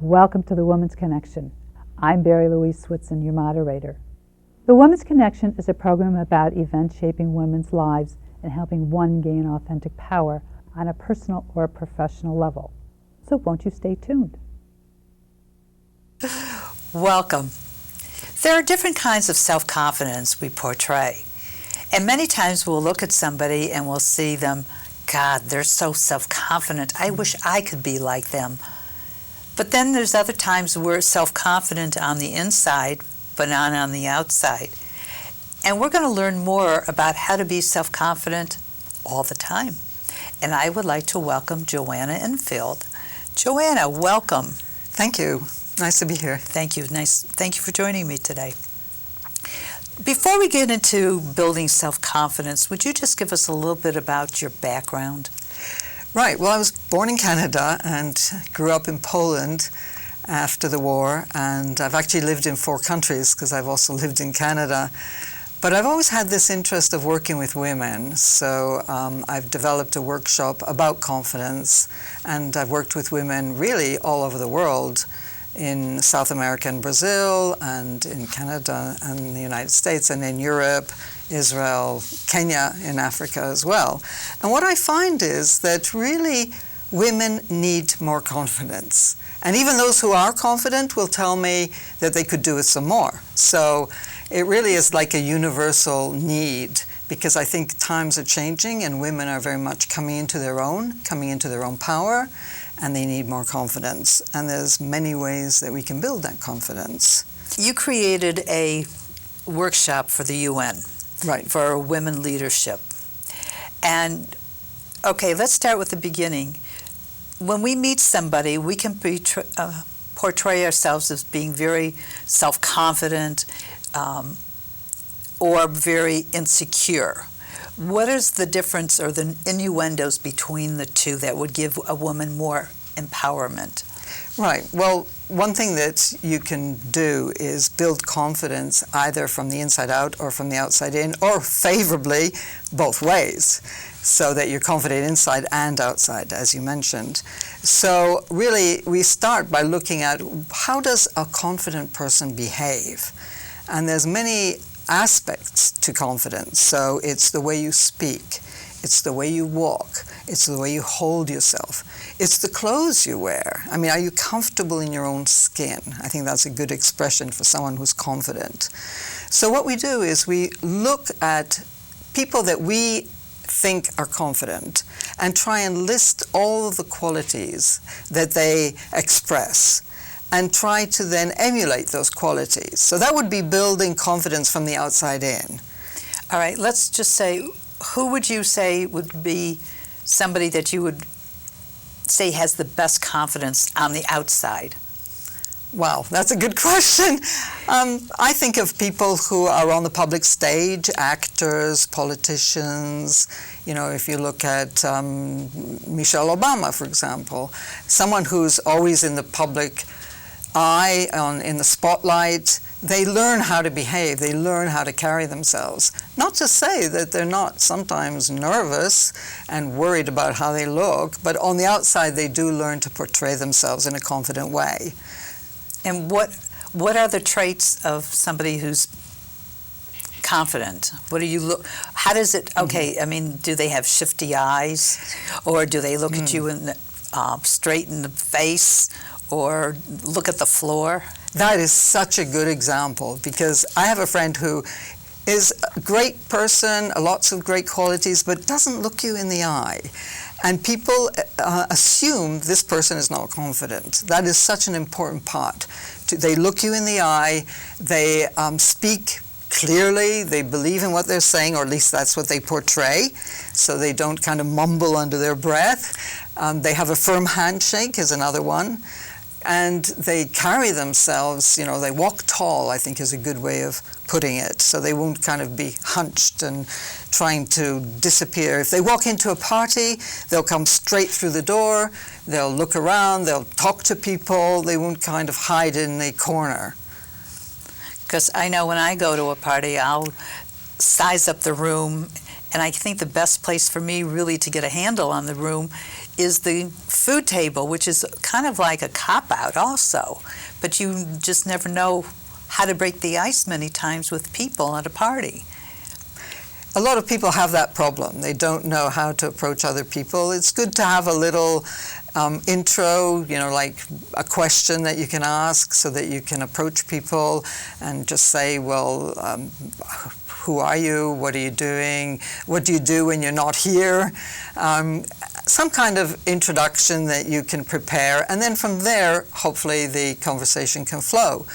Welcome to the Women's Connection. I'm Barrie-Louise Switzen, your moderator. The Women's Connection is a program about events shaping women's lives and helping one gain authentic power on a personal or professional level. So won't you stay tuned? Welcome. There are different kinds of self-confidence we portray. And many times we'll look at somebody and we'll see them, God, they're so self-confident. I wish I could be like them. But then there's other times we're self-confident on the inside, but not on the outside. And we're going to learn more about how to be self-confident all the time. And I would like to welcome Joanna Infeld. Joanna, welcome. Thank you. Nice to be here. Thank you. Thank you for joining me today. Before we get into building self-confidence, would you just give us a little bit about your background? Right. Well, I was born in Canada and grew up in Poland after the war, and I've actually lived in 4 countries because I've also lived in Canada. But I've always had this interest of working with women, so I've developed a workshop about confidence, and I've worked with women really all over the world, in South America and Brazil, and in Canada and the United States, and in Europe, Israel, Kenya, in Africa as well. And what I find is that really women need more confidence. And even those who are confident will tell me that they could do with some more. So it really is like a universal need, because I think times are changing and women are very much coming into their own power, and they need more confidence. And there's many ways that we can build that confidence. You created a workshop for the UN. Right. For women leadership. And, okay, let's start with the beginning. When we meet somebody, we can portray ourselves as being very self-confident or very insecure. What is the difference or the innuendos between the two that would give a woman more empowerment? Right. Well, one thing that you can do is build confidence either from the inside out or from the outside in, or favorably both ways, so that you're confident inside and outside, as you mentioned. So really, we start by looking at how does a confident person behave? And there's many aspects to confidence. So it's the way you speak, it's the way you walk, it's the way you hold yourself, it's the clothes you wear. I mean, are you comfortable in your own skin? I think that's a good expression for someone who's confident. So what we do is we look at people that we think are confident and try and list all of the qualities that they express, and try to then emulate those qualities. So that would be building confidence from the outside in. All right, let's just say, who would you say would be somebody that you would say has the best confidence on the outside? Wow, that's a good question. I think of people who are on the public stage, actors, politicians. You know, if you look at Michelle Obama, for example, someone who's always in the public eye, in the spotlight, they learn how to behave, they learn how to carry themselves. Not to say that they're not sometimes nervous and worried about how they look, but on the outside they do learn to portray themselves in a confident way. And what are the traits of somebody who's confident? What do you look, how does it, okay, I mean, do they have shifty eyes, or do they look at you in the, straight in the face, or look at the floor? That is such a good example, because I have a friend who is a great person, lots of great qualities, but doesn't look you in the eye. And people assume this person is not confident. That is such an important part. They look you in the eye, they speak clearly, they believe in what they're saying, or at least that's what they portray, so they don't kind of mumble under their breath. They have a firm handshake is another one. And they carry themselves, you know, they walk tall, I think is a good way of putting it. So they won't kind of be hunched and trying to disappear. If they walk into a party, they'll come straight through the door, they'll look around, they'll talk to people, they won't kind of hide in a corner. Because I know when I go to a party, I'll size up the room And I think the best place for me really to get a handle on the room is the food table, which is kind of like a cop-out also. But you just never know how to break the ice many times with people at a party. A lot of people have that problem. They don't know how to approach other people. It's good to have a little intro, like a question that you can ask so that you can approach people and just say, well, who are you? What are you doing? What do you do when you're not here? Some kind of introduction that you can prepare. And then from there, hopefully the conversation can flow.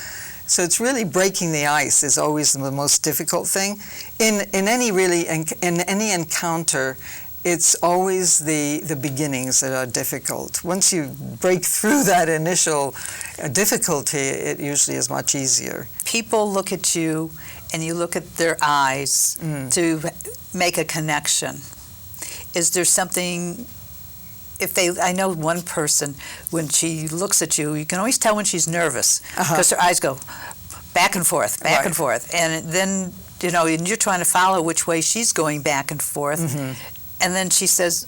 So it's really breaking the ice is always the most difficult thing. In any encounter, it's always the beginnings that are difficult. Once you break through that initial difficulty, it usually is much easier. People look at you and you look at their eyes to make a connection. Is there something, I know one person, when she looks at you, you can always tell when she's nervous because her eyes go back and forth, back and forth. And then, and you're trying to follow which way she's going back and forth. Mm-hmm. And then she says,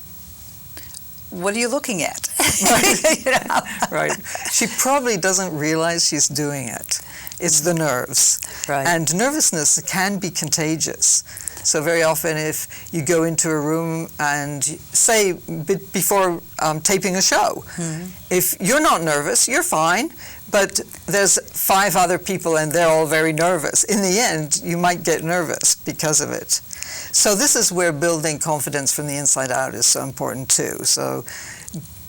what are you looking at? Right. Right. She probably doesn't realize she's doing it. It's the nerves. Right. And nervousness can be contagious. So very often if you go into a room and say before taping a show, if you're not nervous, you're fine, but there's 5 other people and they're all very nervous. In the end, you might get nervous because of it. So this is where building confidence from the inside out is so important too. So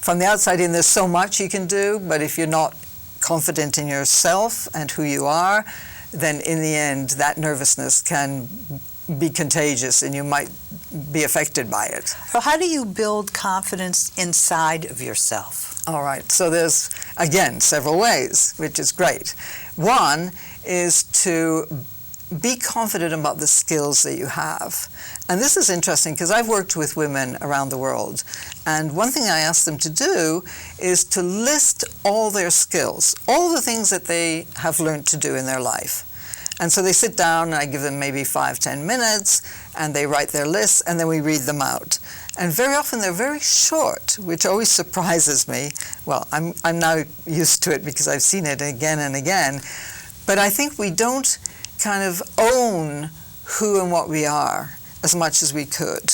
from the outside in, there's so much you can do, but if you're not confident in yourself and who you are, then in the end, that nervousness can be contagious and you might be affected by it. So how do you build confidence inside of yourself? All right, so there's, again, several ways, which is great. One is to be confident about the skills that you have. And this is interesting because I've worked with women around the world, and one thing I ask them to do is to list all their skills, all the things that they have learned to do in their life. And so they sit down and I give them maybe 5-10 minutes and they write their lists and then we read them out. And very often they're very short, which always surprises me. Well, I'm now used to it because I've seen it again and again. But I think we don't kind of own who and what we are as much as we could.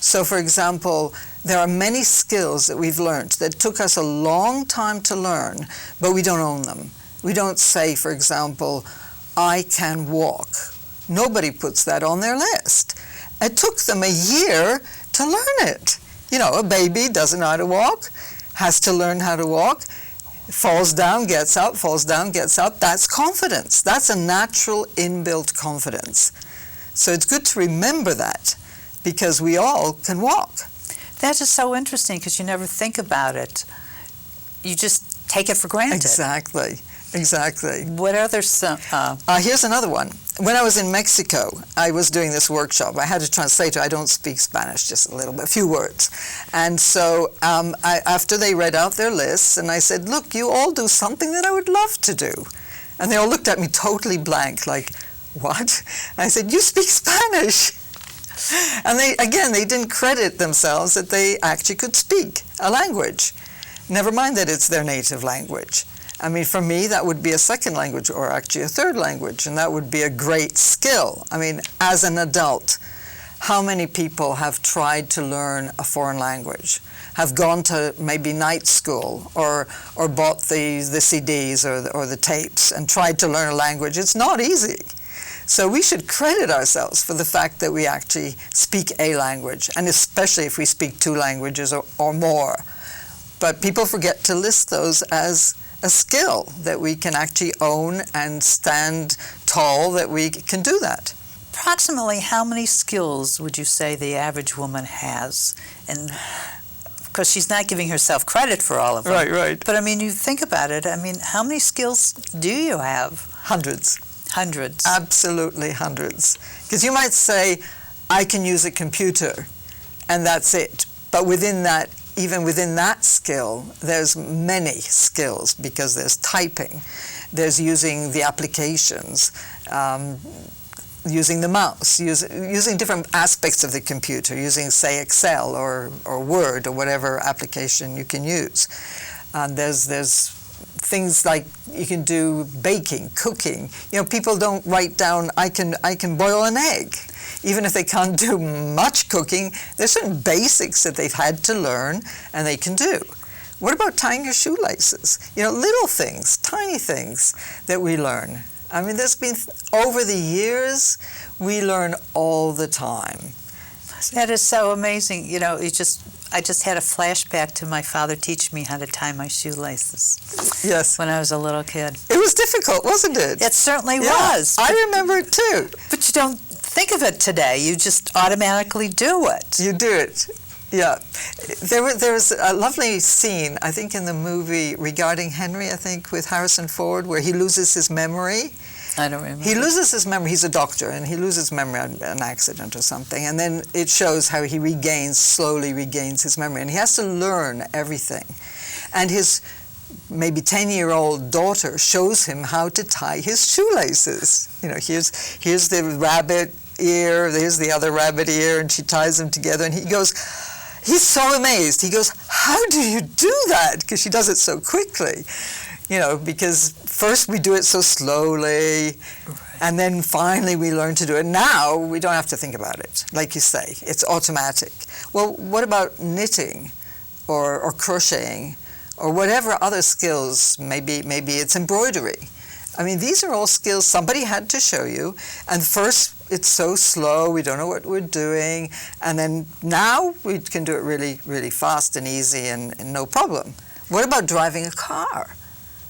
So for example, there are many skills that we've learned that took us a long time to learn, but we don't own them. We don't say, for example, I can walk. Nobody puts that on their list. It took them a year to learn it. A baby doesn't know how to walk, has to learn how to walk, falls down, gets up, falls down, gets up. That's confidence. That's a natural inbuilt confidence. So it's good to remember that because we all can walk. That is so interesting because you never think about it. You just take it for granted. Exactly. What other here's another one. When I was in Mexico, I was doing this workshop. I had a translator. I don't speak Spanish, just a few words. And so after they read out their lists, and I said, look, you all do something that I would love to do. And they all looked at me totally blank, like, what? I said, you speak Spanish. And they didn't credit themselves that they actually could speak a language. Never mind that it's their native language. I mean, for me, that would be a second language or actually a third language, and that would be a great skill. I mean, as an adult, how many people have tried to learn a foreign language, have gone to maybe night school or bought the CDs or the tapes and tried to learn a language? It's not easy. So we should credit ourselves for the fact that we actually speak a language, and especially if we speak 2 languages or more. But people forget to list those as a skill that we can actually own and stand tall that we can do that. Approximately how many skills would you say the average woman has? And because she's not giving herself credit for all of them. Right. But I mean, you think about it, I mean, how many skills do you have? Hundreds. Hundreds. Absolutely hundreds. Because you might say, I can use a computer, and that's it. But even within that skill, there's many skills because there's typing, there's using the applications, using the mouse, using different aspects of the computer, using, say, Excel or Word or whatever application you can use. And there's things like you can do baking, cooking. You know, people don't write down, I can boil an egg. Even if they can't do much cooking, there's certain basics that they've had to learn and they can do. What about tying your shoelaces? You know, little things, tiny things that we learn. I mean, there's been, over the years, we learn all the time. That is so amazing. You know, I just had a flashback to my father teaching me how to tie my shoelaces. Yes. When I was a little kid. It was difficult, wasn't it? It certainly was. I remember it too. But you don't think of it today. You just automatically do it. You do it. Yeah. There was a lovely scene, I think, in the movie Regarding Henry, I think, with Harrison Ford, where he loses his memory. I don't remember. He loses his memory. He's a doctor, and he loses memory on an accident or something. And then it shows how he slowly regains his memory. And he has to learn everything. And his maybe 10-year-old daughter shows him how to tie his shoelaces. You know, here's the rabbit ear, there's the other rabbit ear, and she ties them together. And he goes, he's so amazed. He goes, how do you do that? Because she does it so quickly. You know, because first we do it so slowly, and then finally we learn to do it. Now we don't have to think about it, like you say. It's automatic. Well, what about knitting or crocheting or whatever other skills? Maybe it's embroidery. I mean, these are all skills somebody had to show you, and first it's so slow, we don't know what we're doing, and then now we can do it really, really fast and easy and no problem. What about driving a car?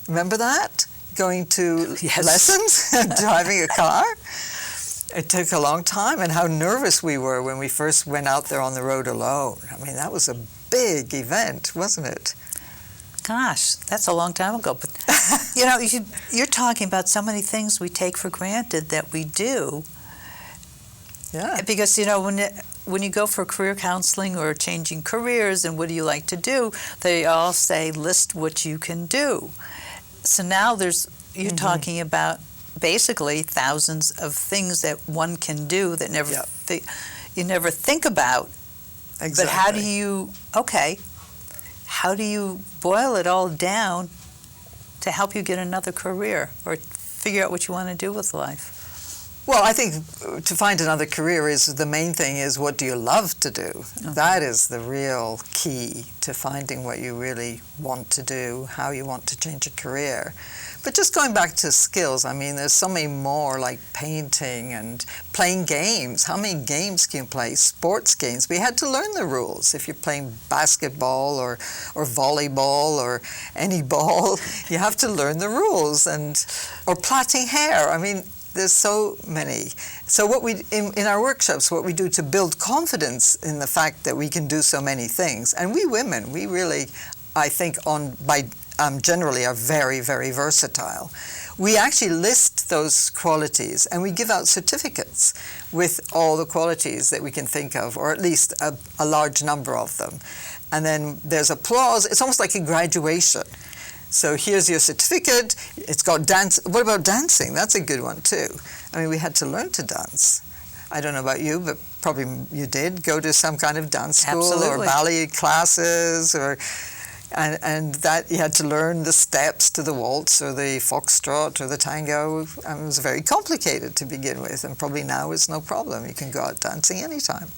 Remember that? Going to lessons, driving a car? It took a long time, and how nervous we were when we first went out there on the road alone. I mean, that was a big event, wasn't it? Gosh, that's a long time ago. But, you know, you're talking about so many things we take for granted that we do. Yeah. Because, you know, when you go for career counseling or changing careers and what do you like to do, they all say, list what you can do. So now you're talking about basically thousands of things that one can do that you never think about. Exactly. But how do you boil it all down to help you get another career or figure out what you want to do with life? Well, I think to find another career is the main thing is, what do you love to do? Okay. That is the real key to finding what you really want to do, how you want to change a career. But just going back to skills, I mean, there's so many more, like painting and playing games. How many games can you play? Sports games. We had to learn the rules. If you're playing basketball or volleyball or any ball, you have to learn the rules. Or plaiting hair. I mean, there's so many. So what in our workshops, what we do to build confidence in the fact that we can do so many things, and we women, we really, I think, generally are very, very versatile. We actually list those qualities, and we give out certificates with all the qualities that we can think of, or at least a large number of them. And then there's applause. It's almost like a graduation. So here's your certificate. It's got dance. What about dancing? That's a good one too. I mean, we had to learn to dance. I don't know about you, but probably you did go to some kind of dance school. Absolutely. Or ballet classes, and that you had to learn the steps to the waltz or the foxtrot or the tango. It was very complicated to begin with, and probably now it's no problem. You can go out dancing anytime.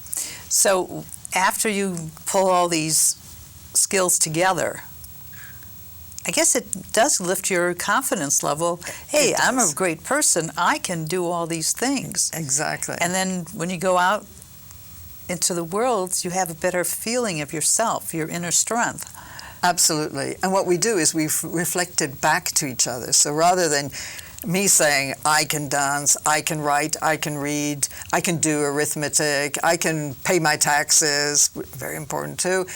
So after you pull all these skills together, I guess it does lift your confidence level. Hey, I'm a great person. I can do all these things. Exactly. And then when you go out into the world, you have a better feeling of yourself, your inner strength. Absolutely. And what we do is we've reflected back to each other. So rather than me saying, I can dance, I can write, I can read, I can do arithmetic, I can pay my taxes, very important too,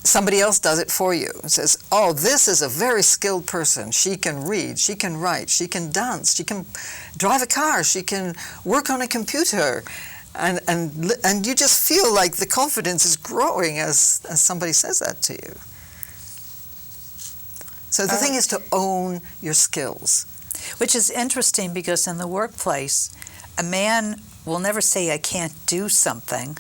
somebody else does it for you and says, oh, this is a very skilled person. She can read, she can write, she can dance, she can drive a car, she can work on a computer. And you just feel like the confidence is growing as somebody says that to you. So the thing is to own your skills. Which is interesting because in the workplace, A man will never say, I can't do something.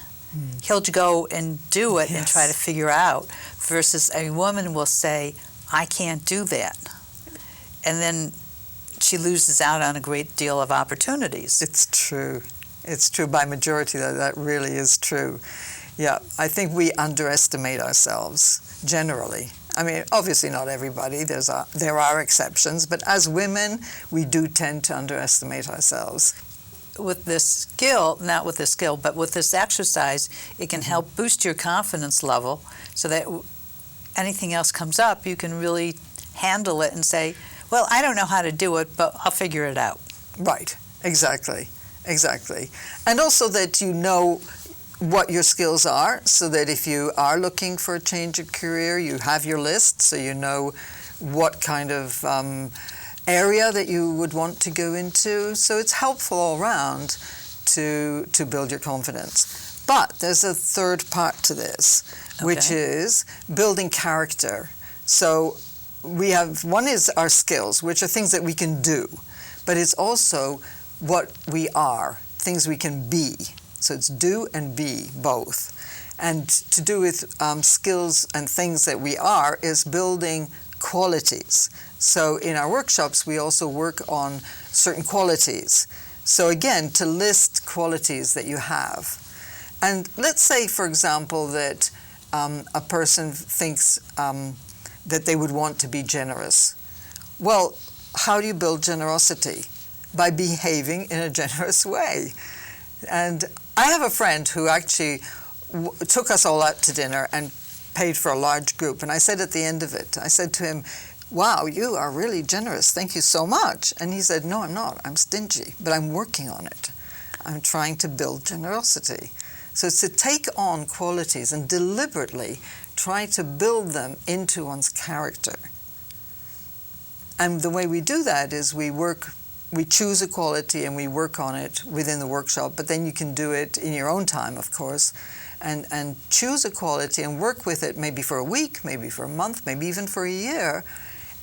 He'll go and do it and try to figure out, versus a woman will say, I can't do that. And then she loses out on a great deal of opportunities. It's true. It's true by majority, though. That really is true. Yeah, I think we underestimate ourselves generally. I mean, obviously not everybody. There are exceptions, but as women, we do tend to underestimate ourselves. With this skill, not with this skill, but with this exercise, it can help boost your confidence level so that anything else comes up, you can really handle it and say, well, I don't know how to do it, but I'll figure it out. Right, exactly. And also that you know what your skills are, so that if you are looking for a change of career, you have your list, so you know what kind of area that you would want to go into. So it's helpful all around to build your confidence. But there's a third part to this, which is building character. So we have, one is our skills, which are things that we can do, but it's also what we are, things we can be. So it's do and be, both. And to do with skills and things that we are is building qualities. So in our workshops, we also work on certain qualities. So again, to list qualities that you have. And let's say, for example, that a person thinks that they would want to be generous. Well, how do you build generosity? By behaving in a generous way. And I have a friend who actually took us all out to dinner and paid for a large group. And I said at the end of it, I said to him, wow, you are really generous. Thank you so much. And he said, no, I'm not. I'm stingy, but I'm working on it. I'm trying to build generosity. So it's to take on qualities and deliberately try to build them into one's character. And the way we do that is we choose a quality and we work on it within the workshop, but then you can do it in your own time, of course, and choose a quality and work with it maybe for a week, maybe for a month, maybe even for a year,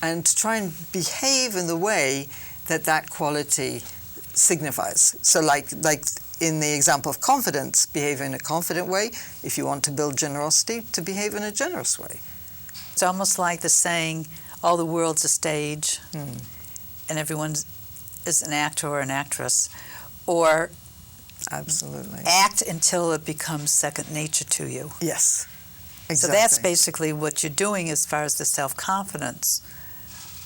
and try and behave in the way that that quality signifies. So like in the example of confidence, behave in a confident way. If you want to build generosity, to behave in a generous way. It's almost like the saying, all the world's a stage, and everyone is an actor or an actress. Or absolutely act until it becomes second nature to you. Yes, exactly. So that's basically what you're doing as far as the self-confidence.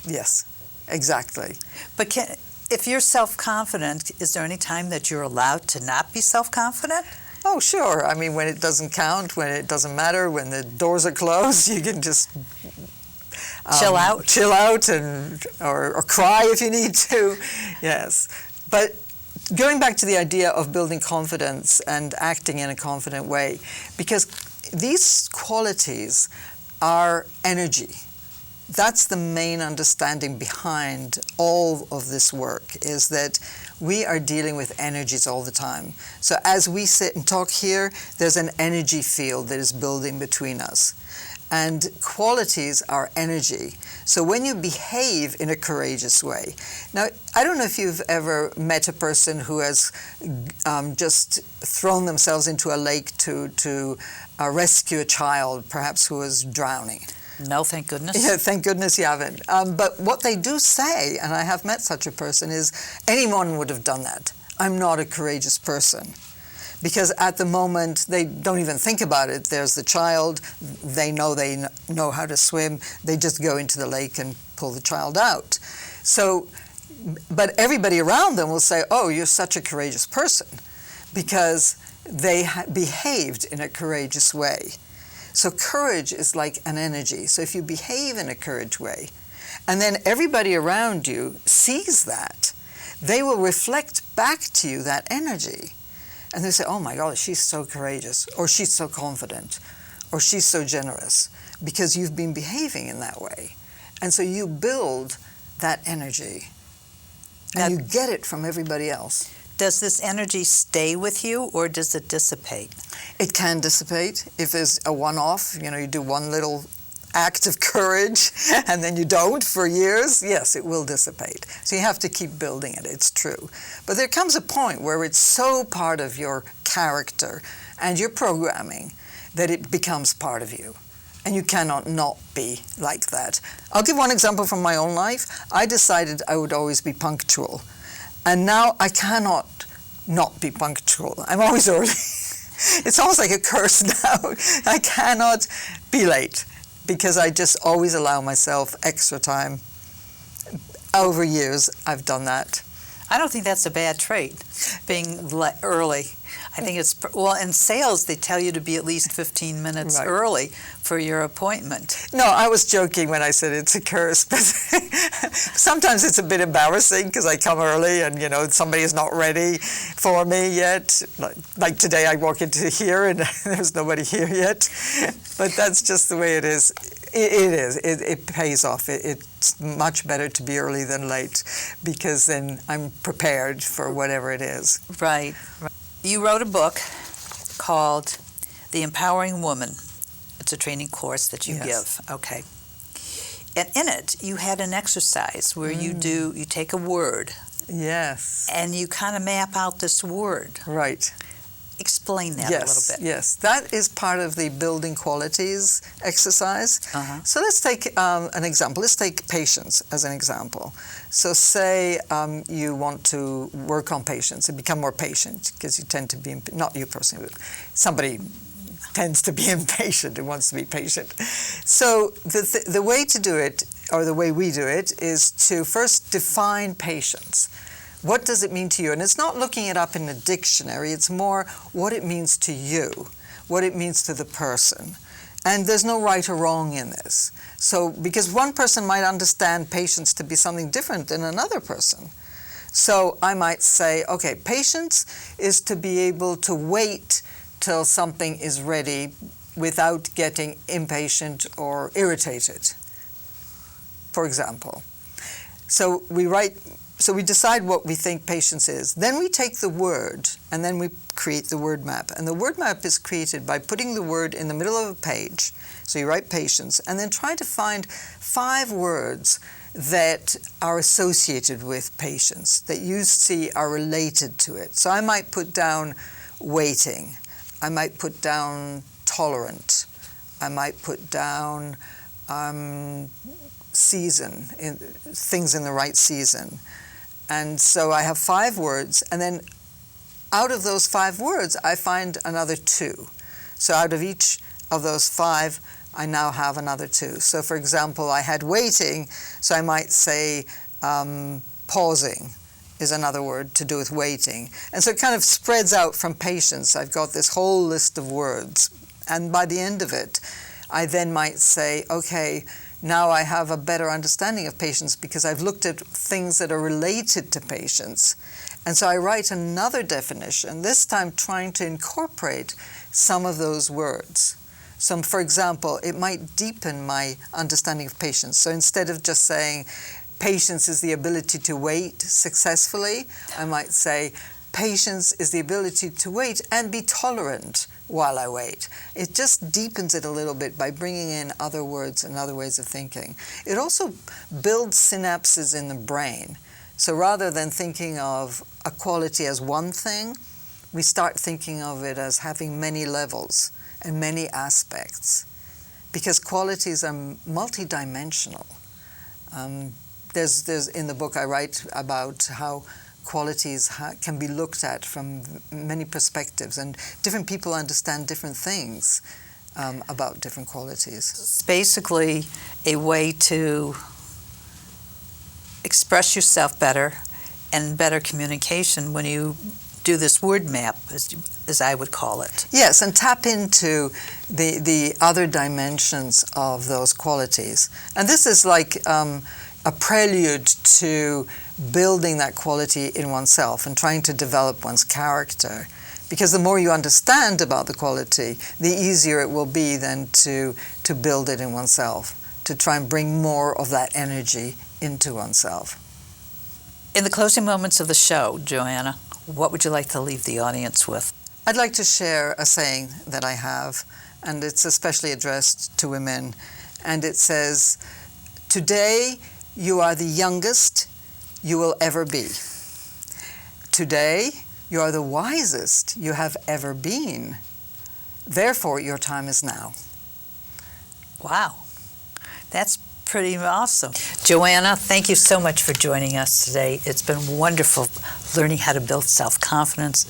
Yes, exactly. But if you're self-confident, is there any time that you're allowed to not be self-confident? Oh, sure. I mean, when it doesn't count, when it doesn't matter, when the doors are closed, you can just chill out and or cry if you need to. Yes. But going back to the idea of building confidence and acting in a confident way, because these qualities are energy. That's the main understanding behind all of this work, is that we are dealing with energies all the time. So as we sit and talk here, there's an energy field that is building between us. And qualities are energy. So when you behave in a courageous way. Now, I don't know if you've ever met a person who has just thrown themselves into a lake to rescue a child, perhaps who was drowning. No, thank goodness. Yeah, thank goodness you haven't. But what they do say, and I have met such a person, is anyone would have done that. I'm not a courageous person. Because at the moment, they don't even think about it. There's the child, they know how to swim, they just go into the lake and pull the child out. So, but everybody around them will say, oh, you're such a courageous person, because they behaved in a courageous way. So courage is like an energy. So if you behave in a courage way, and then everybody around you sees that, they will reflect back to you that energy. And they say, oh my God, she's so courageous, or she's so confident, or she's so generous, because you've been behaving in that way. And so you build that energy, and you get it from everybody else. Does this energy stay with you, or does it dissipate? It can dissipate if there's a one-off. You know, you do one little act of courage and then you don't for years, yes, it will dissipate. So you have to keep building it, it's true. But there comes a point where it's so part of your character and your programming that it becomes part of you. And you cannot not be like that. I'll give one example from my own life. I decided I would always be punctual. And now I cannot not be punctual. I'm always early. It's almost like a curse now. I cannot be late because I just always allow myself extra time. Over years, I've done that. I don't think that's a bad trait, being early. I think it's, well, in sales, they tell you to be at least 15 minutes Right. early for your appointment. No, I was joking when I said it's a curse, but sometimes it's a bit embarrassing because I come early and, somebody is not ready for me yet. Like today I walk into here and there's nobody here yet. But that's just the way it is. It pays off. It's much better to be early than late because then I'm prepared for whatever it is. Right. You wrote a book called The Empowering Woman. It's a training course that you Yes. give. Okay. And in it, you had an exercise where you take a word Yes. and you kind of map out this word. Right. Explain that a little bit. Yes, that is part of the building qualities exercise. Uh-huh. So let's take an example. Let's take patience as an example. So say you want to work on patience and become more patient because you tend to be, not you personally, but somebody tends to be impatient and wants to be patient. So the way to do it, or the way we do it, is to first define patience. What does it mean to you? And it's not looking it up in a dictionary, it's more what it means to you, what it means to the person. And there's no right or wrong in this. So, because one person might understand patience to be something different than another person. So I might say, okay, patience is to be able to wait till something is ready without getting impatient or irritated, for example. So we decide what we think patience is. Then we take the word, and then we create the word map. And the word map is created by putting the word in the middle of a page. So you write patience, and then try to find 5 words that are associated with patience, that you see are related to it. So I might put down waiting. I might put down tolerant. I might put down season, things in the right season. And so I have 5 words, and then out of those 5 words, I find another 2. So out of each of those 5, I now have another 2. So for example, I had waiting, so I might say pausing is another word to do with waiting. And so it kind of spreads out from patience. I've got this whole list of words. And by the end of it, I then might say, okay, now I have a better understanding of patience because I've looked at things that are related to patience. And so I write another definition, this time trying to incorporate some of those words. So, for example, it might deepen my understanding of patience. So instead of just saying patience is the ability to wait successfully, I might say patience is the ability to wait and be tolerant while I wait. It just deepens it a little bit by bringing in other words and other ways of thinking. It also builds synapses in the brain. So rather than thinking of a quality as one thing, we start thinking of it as having many levels and many aspects, because qualities are multidimensional. There's in the book I write about how qualities can be looked at from many perspectives, and different people understand different things about different qualities. It's basically a way to express yourself better and better communication when you do this word map, as I would call it. Yes, and tap into the other dimensions of those qualities. And this is like a prelude to building that quality in oneself and trying to develop one's character. Because the more you understand about the quality, the easier it will be then to build it in oneself, to try and bring more of that energy into oneself. In the closing moments of the show, Joanna, what would you like to leave the audience with? I'd like to share a saying that I have, and it's especially addressed to women, and it says, "Today you are the youngest you will ever be. Today you are the wisest you have ever been. Therefore your time is now." Wow, that's pretty awesome. Joanna, thank you so much for joining us today. It's been wonderful learning how to build self-confidence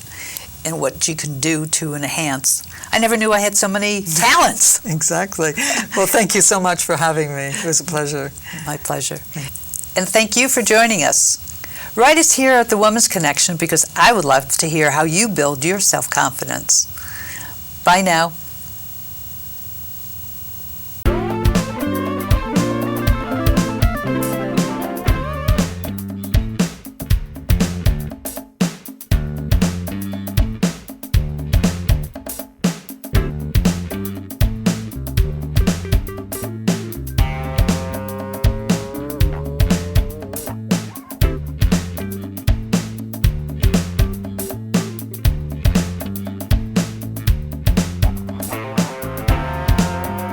and what you can do to enhance. I never knew I had so many talents. Exactly. Well, thank you so much for having me. It was a pleasure. My pleasure. And thank you for joining us. Write us here at the Women's Connection because I would love to hear how you build your self-confidence. Bye now.